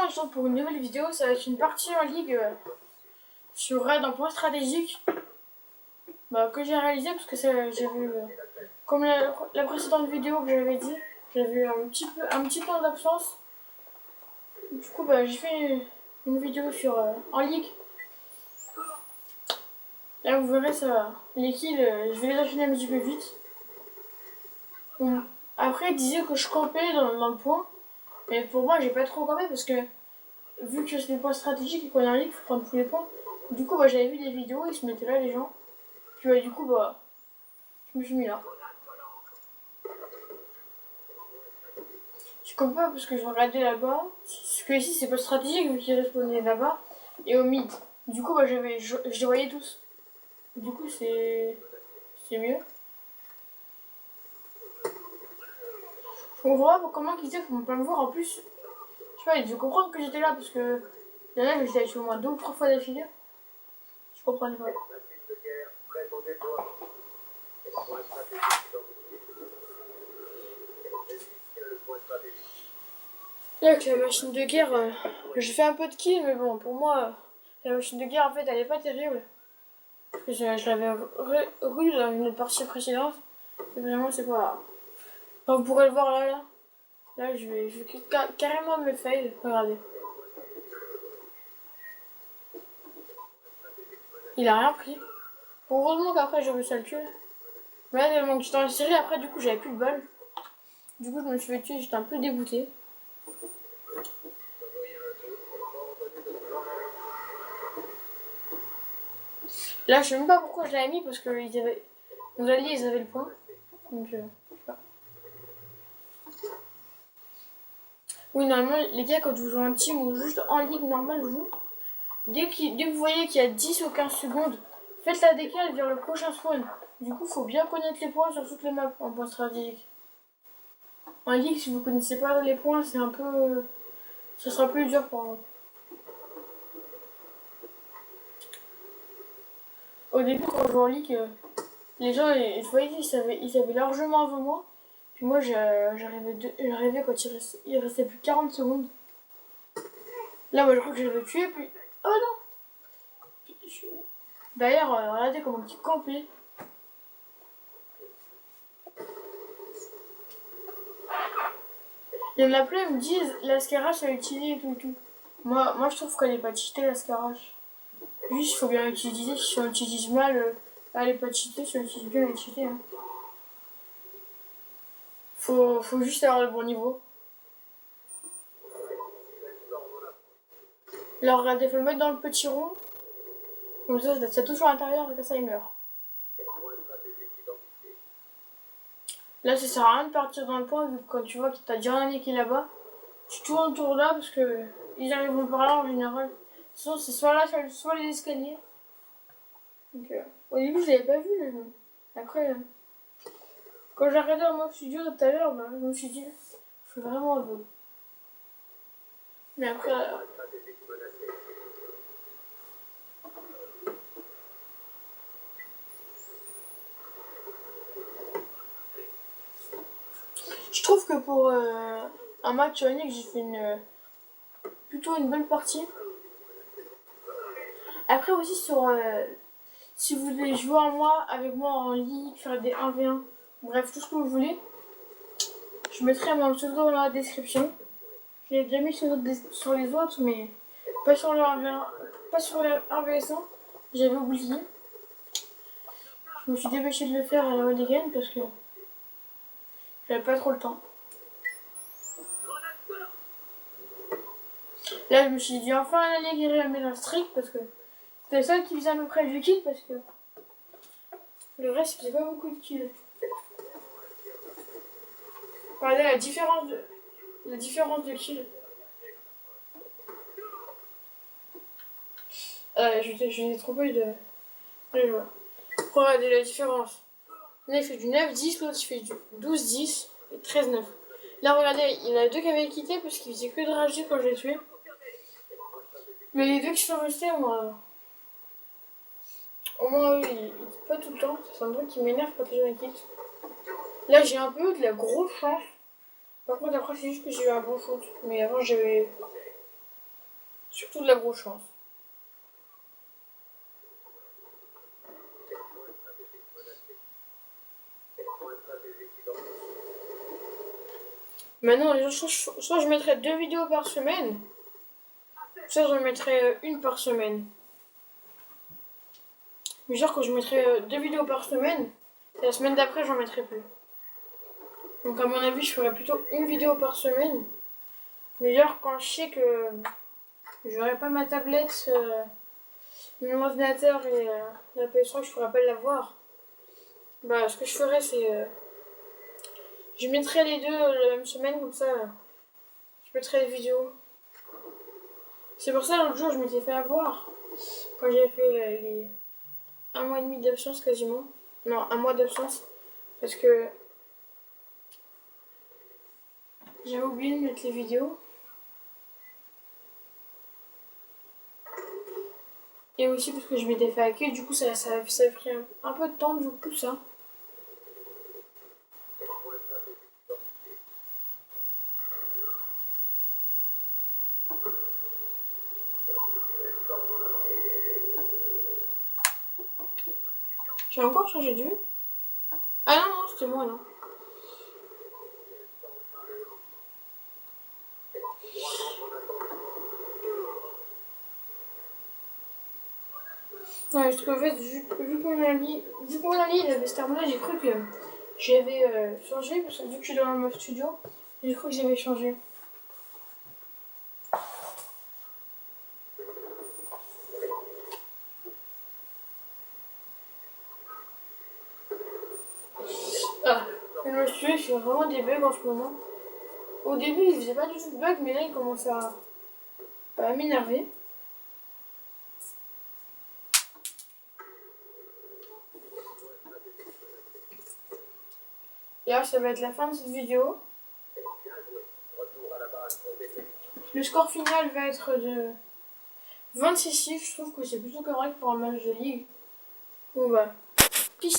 on se retrouve pour une nouvelle vidéo. Ça va être une partie en ligue sur Raid en point stratégique que j'ai réalisé parce que j'ai vu, comme la précédente vidéo que j'avais dit, j'avais eu un petit temps d'absence. Du coup, j'ai fait une vidéo sur en ligue. Là, vous verrez ça, les kills, je vais les enchaîner un petit peu vite. Bon. Après, il disait que je campais dans le point. Mais pour moi, j'ai pas trop campé parce que vu que c'est des points stratégiques et qu'on est en ligue, il faut prendre tous les points. Du coup, j'avais vu des vidéos, ils se mettaient là, les gens. Puis du coup, je me suis mis là. Je campe pas parce que je regardais là-bas. Parce que ici, c'est pas stratégique vu qu'ils respawnaient là-bas. Et au mid. Du coup, je les voyais tous. Du coup, c'est mieux. Je comprends pas comment qu'ils disent qu'on peut pas me voir. En plus, je sais pas, ils devaient comprendre que j'étais là parce que il y en a que j'étais au moins 2 ou 3 fois d'affilée. Je comprenais pas. Là, avec la machine de guerre, j'ai fait un peu de kill, mais bon, pour moi, la machine de guerre, en fait, elle est pas terrible. Parce que je l'avais rue dans une autre partie précédente. Et vraiment, c'est pas... Enfin, vous pourrez le voir là. Là, je vais carrément me fail. Regardez. Il a rien pris. Heureusement qu'après, j'ai réussi à le tuer. Mais là, tellement que j'étais dans la série, après, du coup, j'avais plus de balles. Du coup, je me suis fait tuer, j'étais un peu dégoûté. Là, je sais même pas pourquoi je l'avais mis, parce que nos alliés, ils avaient le point. Donc, je sais pas. Oui, normalement, les gars, quand vous jouez en team ou juste en ligue normale, dès que vous voyez qu'il y a 10 ou 15 secondes, faites la décale vers le prochain spawn. Du coup, faut bien connaître les points sur toutes les maps en point stratégique. En ligue, si vous connaissez pas les points, c'est un peu... ça sera plus dur pour vous. Au début, quand je jouais en ligue, les gens, je voyais, ils avaient largement avant moi. Puis moi, j'arrivais quand il restait plus de 40 secondes. Là, moi, je crois que j'avais tué, puis... Oh non! D'ailleurs, regardez comment il campait. Il y en a plein qui me disent la Scarache elle est cheatée et tout et tout. Moi je trouve qu'elle est pas cheatée la Scarache. Juste il faut bien l'utiliser. Si on l'utilise mal, elle est pas cheatée. Si on l'utilise bien, elle est cheatée. Hein. Faut juste avoir le bon niveau. Là regardez, faut le mettre dans le petit rond. Comme ça touche à l'intérieur et comme ça il meurt. Là ça sert à rien de partir dans le point vu que quand tu vois que t'as déjà un ami qui est là-bas, tu tournes autour là parce que ils arriveront par là en général. Sinon c'est soit là, soit les escaliers. Donc, au début je l'avais pas vu le jeu. Après, quand j'ai regardé en mode studio tout à l'heure, je me suis dit, je suis vraiment aveugle. Mais après, je trouve que pour un match en ligue, j'ai fait plutôt une bonne partie. Après aussi si vous voulez jouer avec moi en ligue, faire des 1v1, bref, tout ce que vous voulez, je mettrai mon pseudo dans la description. Je l'ai déjà mis sur les autres, mais pas sur le 1v1, pas sur le 1v1, j'avais oublié. Je me suis dépêché de le faire à la Hooligan parce que j'avais pas trop le temps. Là, je me suis dit enfin un allié guéri à mettre dans le strict parce que c'était le seul qui faisait à peu près du kill parce que le reste faisait pas beaucoup de kills. Regardez la différence de kill. Je n'ai trop eu de joueurs. Regardez la différence. Là, il fait du 9-10, l'autre il fait du 12-10 et 13-9. Là, regardez, il y en a deux qui avaient quitté parce qu'ils faisaient que de rager quand je les tuais. Mais les deux qui sont restés, moi. Au moins, eux, ils quittent pas tout le temps. C'est un truc qui m'énerve quand les gens quittent. Là, j'ai un peu de la grosse chance. Par contre, après, c'est juste que j'ai eu un bon shoot. Mais avant, j'avais. Surtout de la grosse chance. Maintenant, soit je mettrai 2 vidéos par semaine, soit je mettrai une par semaine. Mais genre quand je mettrai 2 vidéos par semaine, et la semaine d'après j'en mettrai plus. Donc à mon avis je ferai plutôt une vidéo par semaine. Mais genre quand je sais que j'aurai pas ma tablette, mon ordinateur et la PS3 que je pourrai pas l'avoir, bah ce que je ferai c'est je mettrai les deux la même semaine comme ça je mettrai les vidéos. C'est pour ça l'autre jour je m'étais fait avoir quand j'ai fait les 1 mois et demi d'absence quasiment. Non, 1 mois d'absence. Parce que j'avais oublié de mettre les vidéos. Et aussi parce que je m'étais fait hacker, du coup ça a pris un peu de temps du coup ça. J'ai encore changé de vue. Ah non, non, c'était moi non. Ouais, parce qu'en fait, vu qu'on a dit il avait ce terme-là, j'ai cru que j'avais changé, parce que vu que je suis dans le Move Studio, j'ai cru que j'avais changé. Ah, le Move Studio il fait vraiment des bugs en ce moment. Au début, il faisait pas du tout de bugs, mais là, il commence à m'énerver. Et alors, ça va être la fin de cette vidéo. Le score final va être de 26-6. Je trouve que c'est plutôt correct pour un match de ligue. Bon bah, peace les